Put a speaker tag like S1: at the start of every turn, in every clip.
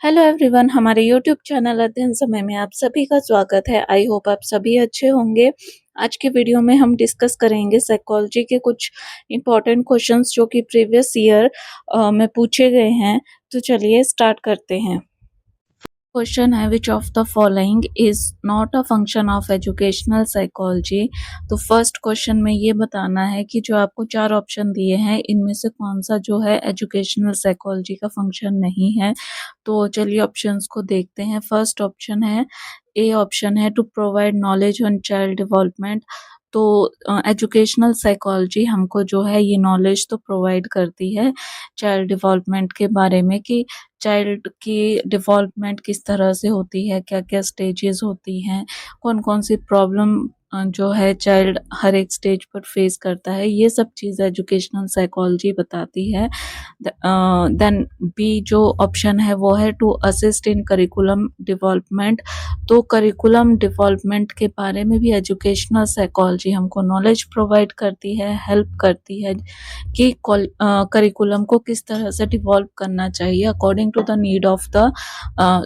S1: Hello everyone, हमारे YouTube channel अध्ययन समय में आप सभी का स्वागत है। आई होप आप सभी अच्छे होंगे। आज के वीडियो में हम डिस्कस करेंगे साइकोलॉजी के कुछ इम्पोर्टेंट क्वेश्चंस जो कि प्रीवियस ईयर में पूछे गए हैं। तो चलिए स्टार्ट करते हैं। क्वेश्चन है, which of the following is not a function of educational psychology. तो फर्स्ट क्वेश्चन में ये बताना है कि जो आपको 4 ऑप्शन दिए हैं इनमें से कौन सा जो है एजुकेशनल साइकोलॉजी का फंक्शन नहीं है। तो चलिए ऑप्शंस को देखते हैं। फर्स्ट ऑप्शन है, ए ऑप्शन है, to provide knowledge on child development. तो एजुकेशनल साइकोलॉजी हमको जो है ये नॉलेज तो प्रोवाइड करती है चाइल्ड डेवलपमेंट के बारे में कि चाइल्ड की डेवलपमेंट किस तरह से होती है, क्या-क्या स्टेजेस होती हैं, कौन-कौन सी प्रॉब्लम जो है चाइल्ड हर एक स्टेज पर फेस करता है, ये सब चीज़ एजुकेशनल साइकोलॉजी बताती है। देन बी जो ऑप्शन है वो है to assist in curriculum development. तो करिकुलम डेवलपमेंट के बारे में भी एजुकेशनल साइकोलॉजी हमको नॉलेज प्रोवाइड करती है, हेल्प करती है कि करिकुलम को किस तरह से डिवॉल्व करना चाहिए according to the need of the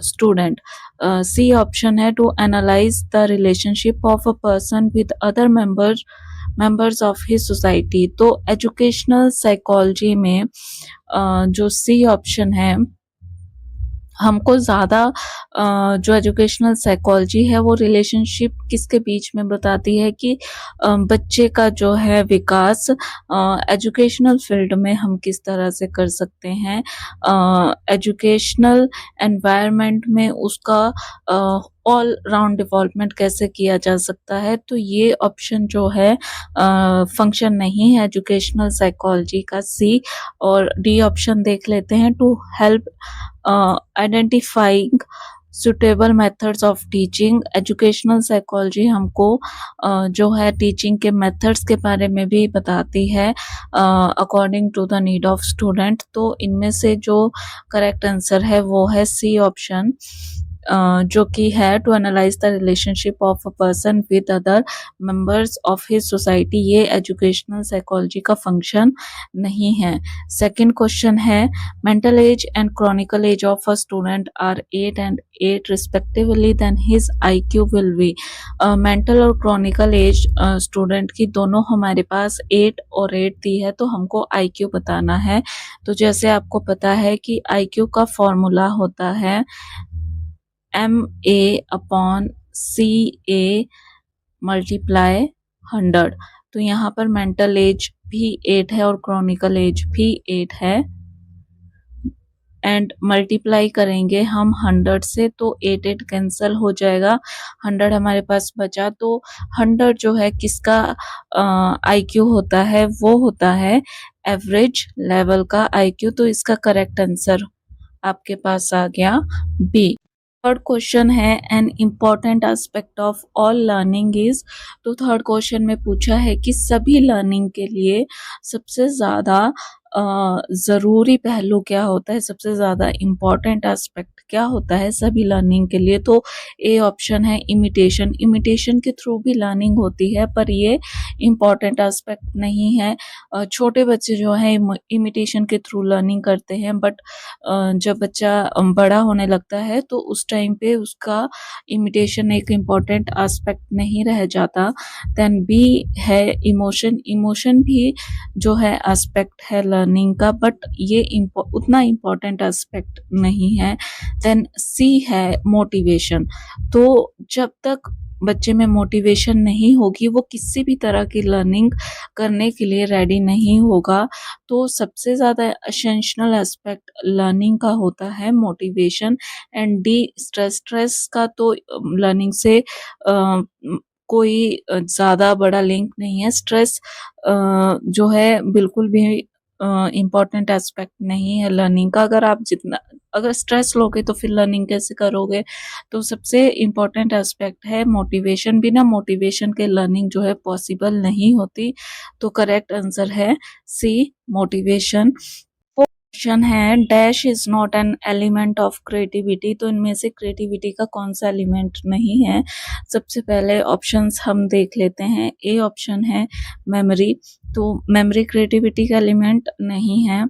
S1: student. C option है, to analyse the relationship of a person with other members of his society. तो एजुकेशनल साइकोलॉजी में जो सी ऑप्शन है हमको ज़्यादा जो एजुकेशनल साइकोलॉजी है वो रिलेशनशिप किसके बीच में बताती है कि बच्चे का जो है विकास एजुकेशनल फील्ड में हम किस तरह से कर सकते हैं, एजुकेशनल एनवायरनमेंट में उसका ऑल राउंड डेवलपमेंट कैसे किया जा सकता है। तो ये ऑप्शन जो है फंक्शन नहीं है एजुकेशनल साइकोलॉजी का, सी। और डी ऑप्शन देख लेते हैं, to help identifying suitable methods of teaching. Educational psychology हमको जो है टीचिंग के मेथड्स के बारे में भी बताती है according to the need of student. तो इनमें से जो करेक्ट आंसर है वो है सी ऑप्शन, जो कि है to analyse the relationship of a person with other members of his society. ये एजुकेशनल साइकोलॉजी का फंक्शन नहीं है। सेकंड क्वेश्चन है, mental age and chronical age of a student are 8 and 8 respectively, then his IQ will be। Mental और chronical age student की दोनों हमारे पास 8 और 8 दी है, तो हमको IQ बताना है। तो जैसे आपको पता है कि IQ का फॉर्मूला होता है MA/CA मल्टीप्लाई 100। तो यहाँ पर मेंटल एज भी 8 है और क्रोनिकल एज भी 8 है, एंड मल्टीप्लाई करेंगे हम 100 से तो 8 कैंसल हो जाएगा, 100 हमारे पास बचा। तो 100 जो है किसका IQ होता है, वो होता है एवरेज लेवल का IQ। तो इसका करेक्ट आंसर आपके पास आ गया बी। थर्ड क्वेश्चन है, an important aspect of all learning is. तो थर्ड क्वेश्चन में पूछा है कि सभी लर्निंग के लिए सबसे ज़्यादा ज़रूरी पहलू क्या होता है, सबसे ज़्यादा इम्पॉर्टेंट एस्पेक्ट क्या होता है सभी लर्निंग के लिए। तो ए ऑप्शन है इमिटेशन। इमिटेशन के थ्रू भी लर्निंग होती है पर ये इम्पॉर्टेंट एस्पेक्ट नहीं है। छोटे बच्चे जो हैं इमिटेशन के थ्रू लर्निंग करते हैं, बट जब बच्चा बड़ा होने लगता है तो उस टाइम पे उसका इमिटेशन एक इम्पॉर्टेंट एस्पेक्ट नहीं रह जाता। देन बी है इमोशन। इमोशन भी जो है एस्पेक्ट है लर्निंग का, बट ये उतना इम्पॉर्टेंट एस्पेक्ट नहीं है। देन सी है मोटिवेशन। तो जब तक बच्चे में मोटिवेशन नहीं होगी वो किसी भी तरह की लर्निंग करने के लिए रेडी नहीं होगा। तो सबसे ज़्यादा एसेंशियल एस्पेक्ट लर्निंग का होता है motivation. And D stress. Stress का तो लर्निंग से कोई ज़्यादा बड़ा लिंक नहीं है। स्ट्रेस जो है बिल्कुल भी इम्पॉर्टेंट एस्पेक्ट नहीं है लर्निंग का। अगर स्ट्रेस लोगे तो फिर लर्निंग कैसे करोगे। तो सबसे इम्पॉर्टेंट एस्पेक्ट है मोटिवेशन। बिना मोटिवेशन के लर्निंग जो है पॉसिबल नहीं होती। तो करेक्ट आंसर है सी, मोटिवेशन। क्वेश्चन है, dash is not an element of creativity. तो इनमें से क्रिएटिविटी का कौन सा एलिमेंट नहीं है। सबसे पहले ऑप्शंस हम देख लेते हैं। ए ऑप्शन है मेमोरी। तो मेमोरी क्रिएटिविटी का एलिमेंट नहीं है।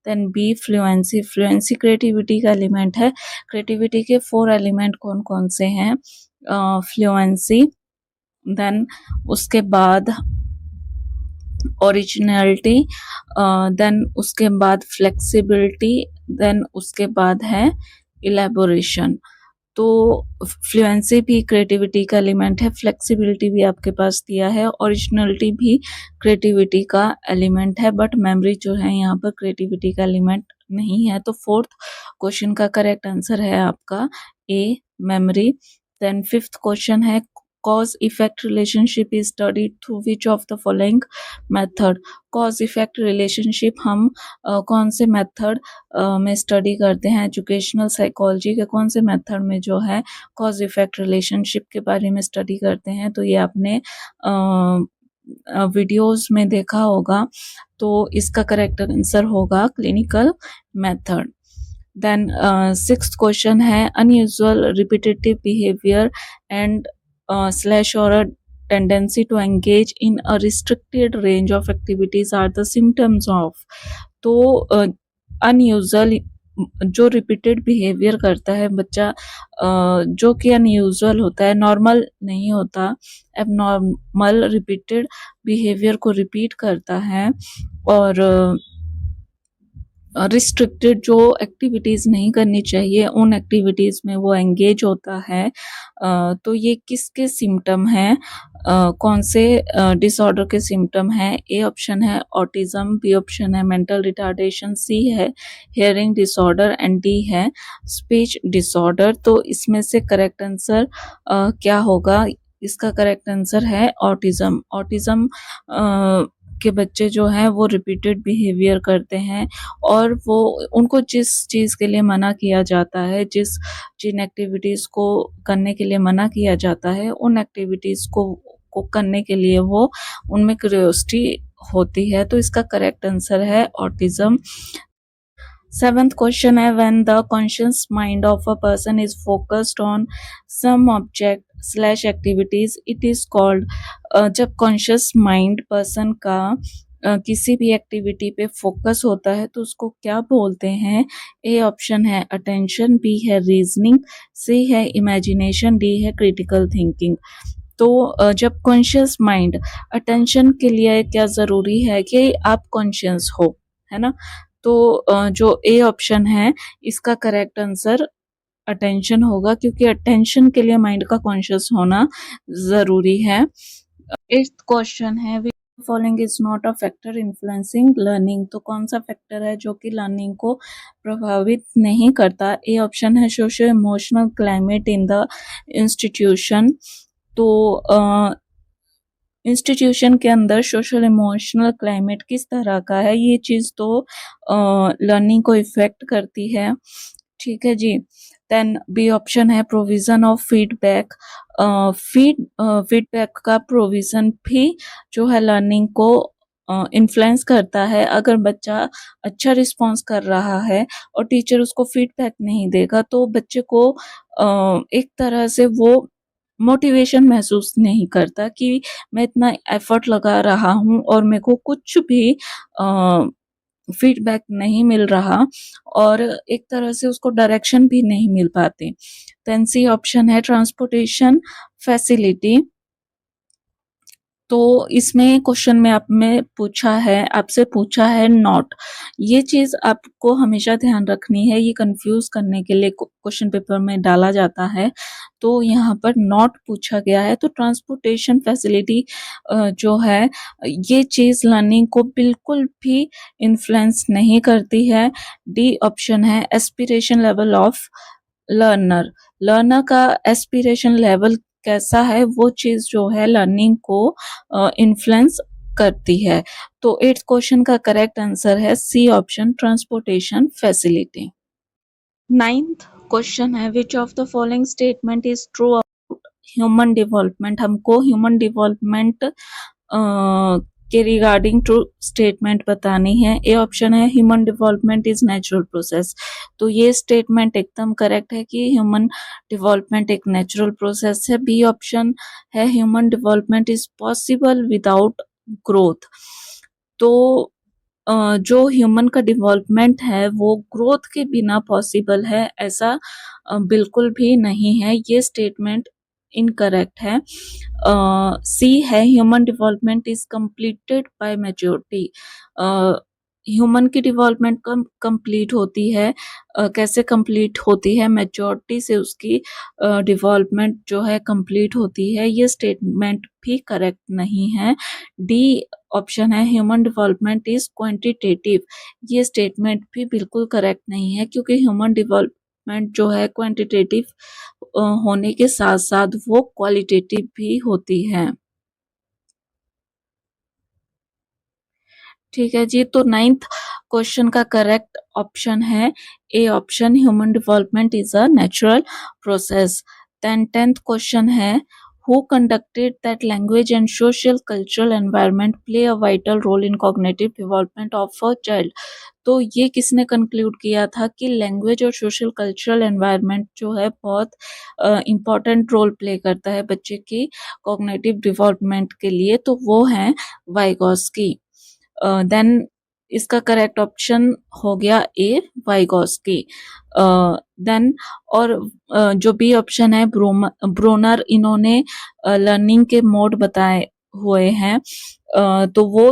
S1: Then B fluency, fluency creativity का एलिमेंट है। क्रिएटिविटी के 4 एलिमेंट कौन कौन से हैं? फ्लुएंसी, देन उसके बाद ओरिजिनलिटी, देन उसके बाद फ्लेक्सिबिलिटी, देन उसके बाद है इलेबोरेशन। तो फ्लुएंसी भी क्रिएटिविटी का एलिमेंट है, फ्लेक्सिबिलिटी भी आपके पास दिया है, ओरिजिनलिटी भी क्रिएटिविटी का एलिमेंट है, बट मेमोरी जो है यहाँ पर क्रिएटिविटी का एलिमेंट नहीं है। तो 4th क्वेश्चन का करेक्ट आंसर है आपका ए, मेमोरी। देन 5th क्वेश्चन है cause effect relationship is studied through which of the following method? cause effect relationship हम कौन से मेथड में स्टडी करते हैं? एजुकेशनल साइकोलॉजी के कौन से मेथड में जो है कॉज इफेक्ट रिलेशनशिप के बारे में स्टडी करते हैं? तो ये आपने वीडियोस में देखा होगा। तो इसका करेक्ट आंसर होगा clinical method. Then 6th question है unusual repetitive behaviour and slash or a tendency to engage in a restricted range of activities are the symptoms of। तो अनयूजुअल जो रिपीटेड बिहेवियर करता है बच्चा, जो कि अनयूजुअल होता है, नॉर्मल नहीं होता, एबनॉर्मल रिपीटेड बिहेवियर को रिपीट करता है, और रिस्ट्रिक्टेड जो एक्टिविटीज़ नहीं करनी चाहिए उन एक्टिविटीज़ में वो एंगेज होता है। तो ये किसके सिम्टम हैं? कौन से डिसऑर्डर के सिम्टम हैं? ए ऑप्शन है ऑटिज्म, बी ऑप्शन है मेंटल रिटार्डेशन, सी है हियरिंग डिसऑर्डर एंड डी है स्पीच डिसऑर्डर। तो इसमें से करेक्ट आंसर क्या होगा? इसका करेक्ट आंसर है ऑटिज्म। ऑटिज्म के बच्चे जो हैं वो रिपीटेड बिहेवियर करते हैं, और वो उनको जिस चीज़ के लिए मना किया जाता है, जिन एक्टिविटीज़ को करने के लिए मना किया जाता है, उन एक्टिविटीज़ को करने के लिए वो उनमें क्यूरियोसिटी होती है। तो इसका करेक्ट आंसर है ऑटिज्म। 7th क्वेश्चन है when the conscious mind of a person is focused on some object slash activities it is called. जब कॉन्शियस माइंड पर्सन का किसी भी एक्टिविटी पे फोकस होता है तो उसको क्या बोलते हैं? ए ऑप्शन है अटेंशन, बी है रीजनिंग, सी है इमेजिनेशन, डी है क्रिटिकल थिंकिंग। तो जब कॉन्शियस माइंड, अटेंशन के लिए क्या ज़रूरी है कि आप कॉन्शियस हो, है ना? तो जो ए ऑप्शन है इसका करेक्ट आंसर अटेंशन होगा, क्योंकि अटेंशन के लिए माइंड का कॉन्शियस होना ज़रूरी है। 8th क्वेश्चन है following is not a factor influencing learning. तो कौन सा फैक्टर है जो कि लर्निंग को प्रभावित नहीं करता? ए ऑप्शन है social emotional climate in the institution. तो इंस्टीट्यूशन के अंदर सोशल इमोशनल क्लाइमेट किस तरह का है, ये चीज़ तो लर्निंग को इफेक्ट करती है। ठीक है जी। देन बी ऑप्शन है प्रोविजन ऑफ फीडबैक। फीडबैक का प्रोविजन भी जो है लर्निंग को इन्फ्लुएंस करता है। अगर बच्चा अच्छा रिस्पॉन्स कर रहा है और टीचर उसको फीडबैक नहीं देगा तो बच्चे को एक तरह से वो मोटिवेशन महसूस नहीं करता कि मैं इतना एफर्ट लगा रहा हूँ और मेरे को कुछ भी फीडबैक नहीं मिल रहा, और एक तरह से उसको डायरेक्शन भी नहीं मिल पाती। देन सी ऑप्शन है ट्रांसपोर्टेशन फैसिलिटी। तो इसमें क्वेश्चन में आपसे पूछा है नॉट। ये चीज़ आपको हमेशा ध्यान रखनी है, ये कंफ्यूज करने के लिए क्वेश्चन पेपर में डाला जाता है। तो यहाँ पर नॉट पूछा गया है। तो ट्रांसपोर्टेशन फैसिलिटी जो है ये चीज़ लर्निंग को बिल्कुल भी इन्फ्लुएंस नहीं करती है। डी ऑप्शन है एस्पिरेशन लेवल ऑफ लर्नर का एस्पिरेशन लेवल कैसा है वो चीज़ जो है लर्निंग को इन्फ्लुएंस करती है। तो 8th क्वेश्चन का करेक्ट आंसर है C option transportation facility. 9th question है which of the following statement is true about human development. हमको ह्यूमन डेवलपमेंट के रिगार्डिंग ट्रू स्टेटमेंट बतानी है। ए ऑप्शन है human development is natural process. तो ये स्टेटमेंट एकदम करेक्ट है कि ह्यूमन डेवलपमेंट एक नेचुरल प्रोसेस है। बी ऑप्शन है human development is possible without growth. तो जो ह्यूमन का डेवलपमेंट है वो ग्रोथ के बिना पॉसिबल है, ऐसा बिल्कुल भी नहीं है। ये स्टेटमेंट इनकरेक्ट है। सी है, human development is completed by maturity. Human की डेवलपमेंट कब कंप्लीट होती है, कैसे कंप्लीट होती है? मैच्योरिटी से उसकी डेवलपमेंट जो है कंप्लीट होती है। ये स्टेटमेंट भी करेक्ट नहीं है। डी ऑप्शन है, ह्यूमन डेवलपमेंट इज क्वांटिटेटिव। ये स्टेटमेंट भी बिल्कुल करेक्ट नहीं है, क्योंकि ह्यूमन डेवलपमेंट जो है क्वांटिटेटिव होने के साथ साथ वो क्वालिटेटिव भी होती है। ठीक है जी, तो 9th क्वेश्चन का करेक्ट ऑप्शन है A option, human development is a natural process. Then 10th question है, who conducted that language and social cultural environment play a vital role in cognitive development of a child. तो ये किसने conclude किया था कि language और social cultural environment जो है बहुत इम्पॉर्टेंट रोल प्ले करता है बच्चे की कॉग्निटिव डेवलपमेंट के लिए, तो वो है वाइगॉस्की। देन इसका करेक्ट ऑप्शन हो गया ए वाइगॉस्की। देन और जो बी ऑप्शन है ब्रोनर, इन्होंने लर्निंग के मोड बताए हुए हैं। तो वो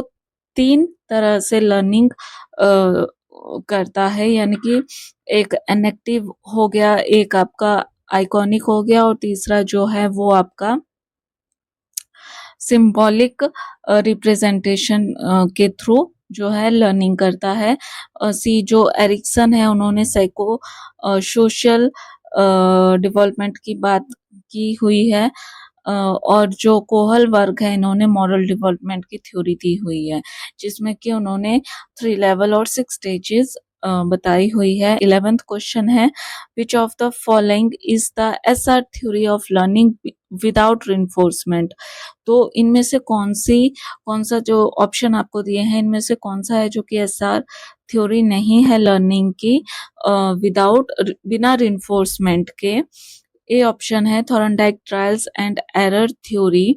S1: 3 तरह से लर्निंग करता है, यानी कि एक एनेक्टिव हो गया, एक आपका आइकॉनिक हो गया, और तीसरा जो है वो आपका सिंबॉलिक रिप्रेजेंटेशन के थ्रू जो है लर्निंग करता है। सी जो एरिक्सन है, उन्होंने साइको सोशल डेवलपमेंट की बात की हुई है। और जो कोहल वर्ग है, इन्होंने मॉरल डेवलपमेंट की थ्योरी दी हुई है, जिसमें कि उन्होंने 3 लेवल और 6 स्टेजेस बताई हुई है। 11th क्वेश्चन है, which of the following is the SR theory of learning without reinforcement. तो इनमें से कौन सा जो ऑप्शन आपको दिए हैं, इनमें से कौन सा है जो कि एसआर थ्योरी नहीं है लर्निंग की विदाउट बिना रिइंफोर्समेंट के? ए ऑप्शन है Thorndike trials and error theory.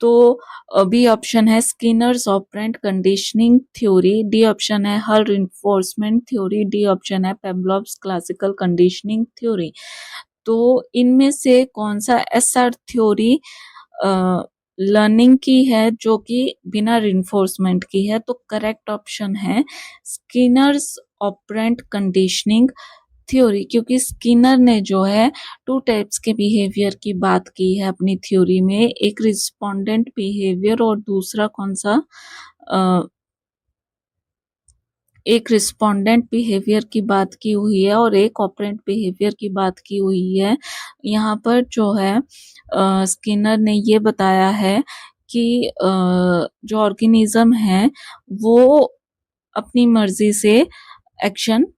S1: तो बी ऑप्शन है Skinner's operant conditioning theory. D option है हल रिइंफोर्समेंट थ्योरी। डी ऑप्शन है पेवलोव्स क्लासिकल कंडीशनिंग थ्योरी। तो इनमें से कौन सा एसआर थ्योरी लर्निंग की है जो कि बिना रिइंफोर्समेंट की है? तो करेक्ट ऑप्शन है स्किनर्स ऑपरेंट कंडीशनिंग थ्योरी, क्योंकि स्किनर ने जो है 2 टाइप्स के बिहेवियर की बात की है अपनी थ्योरी में, एक रिस्पोंडेंट बिहेवियर और दूसरा कौन सा, एक रिस्पोंडेंट बिहेवियर की बात की हुई है और एक ऑपरेंट बिहेवियर की बात की हुई है। यहाँ पर जो है स्किनर ने ये बताया है कि जो ऑर्गेनिज्म है वो अपनी मर्जी से एक्शन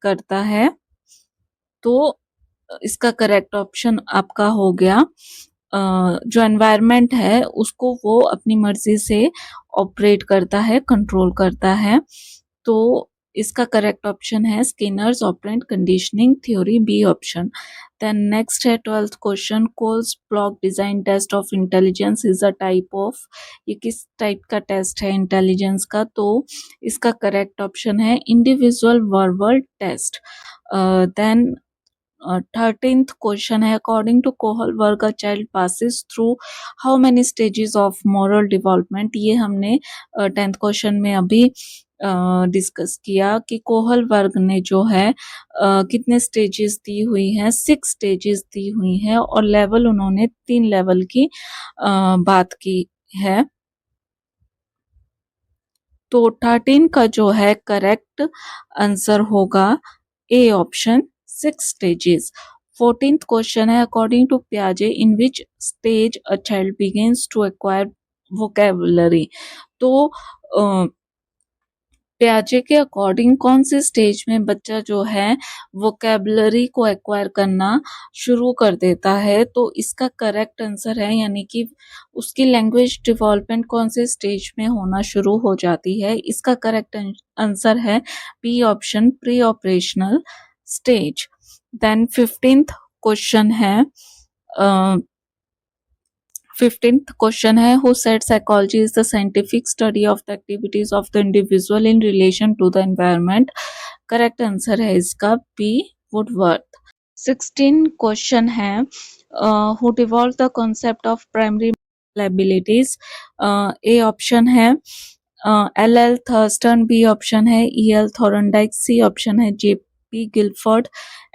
S1: करता है। तो इसका करेक्ट ऑप्शन आपका हो गया जो एनवायरनमेंट है उसको वो अपनी मर्जी से ऑपरेट करता है, कंट्रोल करता है। तो इसका करेक्ट ऑप्शन है Skinner's operant conditioning theory, B option. Then next है 12th question, Kohs block design test of intelligence is a type of. ये किस टाइप का टेस्ट है इंटेलिजेंस का? तो इसका करेक्ट ऑप्शन है individual verbal test. Then 13th question है, according to Kohlberg a child passes through how many stages of moral development. ये हमने 10th क्वेश्चन में अभी डिस्कस किया कि कोहल वर्ग ने जो है कितने स्टेजेस दी हुई हैं, 6 स्टेजेस दी हुई हैं, और लेवल उन्होंने 3 लेवल की बात की है। तो 13 का जो है करेक्ट आंसर होगा A option, 6 stages. 14th question है, अकॉर्डिंग टू पियाजे in which stage a child begins to acquire vocabulary. तो पियाजे के अकॉर्डिंग कौन से स्टेज में बच्चा जो है वोकैबुलरी को एक्वायर करना शुरू कर देता है? तो इसका करेक्ट आंसर है, यानी कि उसकी लैंग्वेज डेवलपमेंट कौन से स्टेज में होना शुरू हो जाती है? इसका करेक्ट आंसर है B option, pre operational stage. Then 15th question है, 15th क्वेश्चन है, who said psychology is the scientific study of the activities of the individual in relation to the environment. Correct answer है इसका P Woodworth. 16 question है, who devolve the concept of primary liabilities. A option है L L Thurstone, B option है E L Thorndike, C option है J P Guilford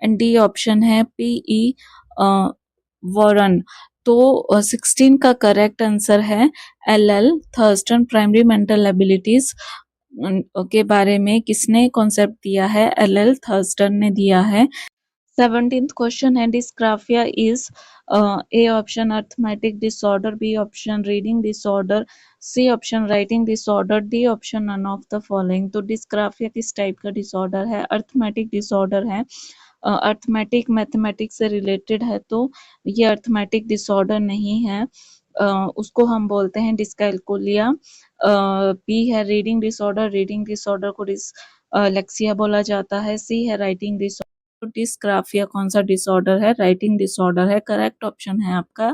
S1: and D option है P E Warren. तो 16 का correct answer है L L Thurston. Primary mental abilities के बारे में किसने कॉन्सेप्ट दिया है? एल एल थर्स्टन ने दिया है। 17th क्वेश्चन है, dysgraphia is A option arithmetic disorder, B option reading disorder, C option writing disorder, D option none of the following. तो डिस्ग्राफिया किस टाइप का डिसऑर्डर है? अर्थमेटिक डिसऑर्डर है। अर्थमेटिक मैथमेटिक्स से रिलेटेड है, तो ये अर्थमेटिक डिसऑर्डर नहीं है। उसको हम बोलते हैं डिस्कैल्कुलिया। बी है रीडिंग डिसऑर्डर, रीडिंग डिसऑर्डर को लेक्सिया बोला जाता है। सी है राइटिंग डिसऑर्डर। डिस्ग्राफिया कौन सा डिसऑर्डर है? राइटिंग डिसऑर्डर है। करेक्ट ऑप्शन है आपका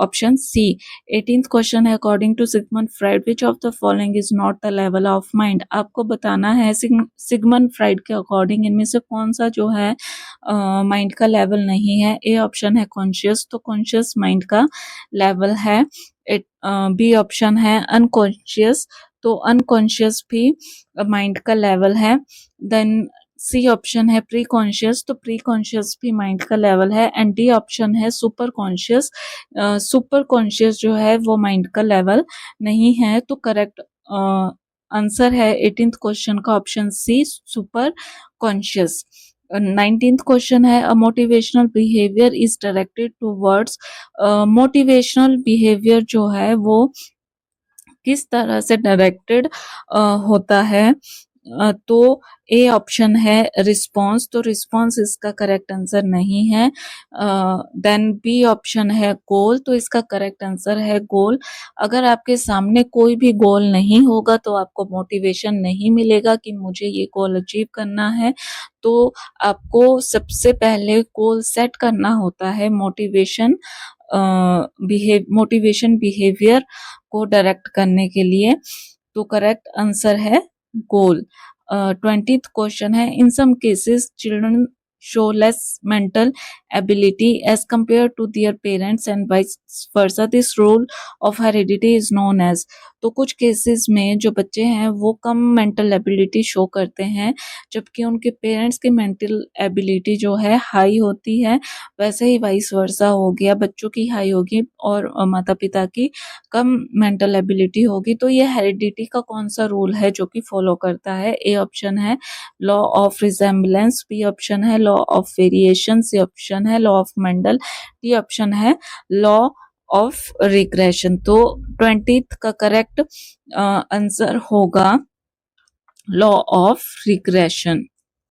S1: ऑप्शन सी। 18th क्वेश्चन है, according to Sigmund Freud which of the following is not the level of mind. आपको बताना है सिगमंड फ्राइड के अकॉर्डिंग इनमें से कौन सा जो है माइंड का लेवल नहीं है। ए ऑप्शन है कॉन्शियस, तो कॉन्शियस माइंड का लेवल है। बी ऑप्शन है अनकॉन्शियस, तो अनकॉन्शियस भी माइंड का लेवल है। देन सी ऑप्शन है प्री कॉन्शियस, तो प्री कॉन्शियस भी माइंड का लेवल है। एंड डी ऑप्शन है सुपर कॉन्शियस। सुपर कॉन्शियस जो है वो माइंड का लेवल नहीं है। तो करेक्ट आंसर है 18th क्वेश्चन का option C, super conscious. 19th question है, a motivational behaviour is directed towards. Motivational behaviour जो है वो किस तरह से डायरेक्टेड होता है? तो ए ऑप्शन है रिस्पॉन्स, तो रिस्पॉन्स इसका करेक्ट आंसर नहीं है। देन बी ऑप्शन है गोल, तो इसका करेक्ट आंसर है गोल। अगर आपके सामने कोई भी गोल नहीं होगा तो आपको मोटिवेशन नहीं मिलेगा कि मुझे ये गोल अचीव करना है। तो आपको सबसे पहले गोल सेट करना होता है मोटिवेशन बिहेवियर को डायरेक्ट करने के लिए। तो करेक्ट आंसर है गोल। 20th क्वेश्चन है, in some cases children show less mental ability as compare to their parents and vice versa, this rule of heredity is known as. तो कुछ केसेस में जो बच्चे हैं वो कम मेंटल एबिलिटी शो करते हैं, जबकि उनके पेरेंट्स की मेंटल एबिलिटी जो है हाई होती है। वैसे ही वाइस वर्सा हो गया, बच्चों की हाई होगी और माता पिता की कम मेंटल एबिलिटी होगी। तो ये हेरिडिटी का कौन सा रूल है जो कि फॉलो करता है? ए ऑप्शन है law of resemblance, B option है law of variation, C option है law of Mendel, D option है लॉ ऑफ रिग्रेशन। तो 20th का करेक्ट आंसर होगा लॉ ऑफ रिग्रेशन।